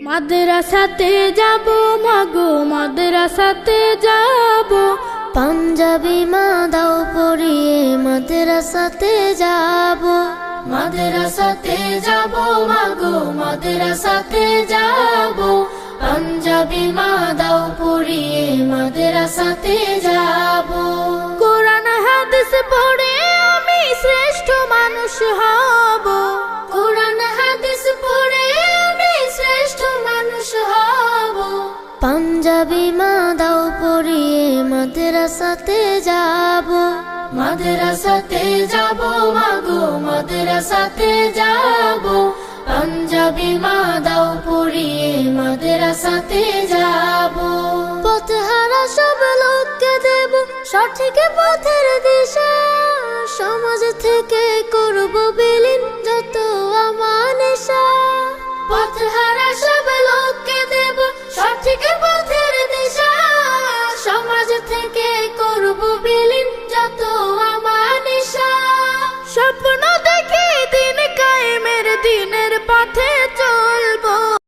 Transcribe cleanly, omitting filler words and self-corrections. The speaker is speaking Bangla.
মাদ্রাসাতে যাব মাগো মাদ্রাসাতে যাব, পাঞ্জাবি মা দাও পরিয়ে মাদ্রাসাতে যাব। মাদ্রাসাতে যাব মাগো মাদ্রাসাতে যাব, পাঞ্জাবি মা দাও পরিয়ে মাদ্রাসাতে যাব। কোরআন হাদিস পড়ে আমি শ্রেষ্ঠ মানুষ হব, কোরআন হাদিস পড়ে আমি শ্রেষ্ঠ মানুষ হব। পাঞ্জাবি মা দাও পরিয়ে মাদ্রাসাতে যাব। মাদ্রাসাতে যাব মাগো মাদ্রাসাতে যাব, পাঞ্জাবি মা দাও পরিয়ে মাদ্রাসাতে যাব। পথহারা সব লোককে দেব সঠিক পথের দিশা, সমাজ থেকে করব বিলীন যত আমানেশা। পথহারা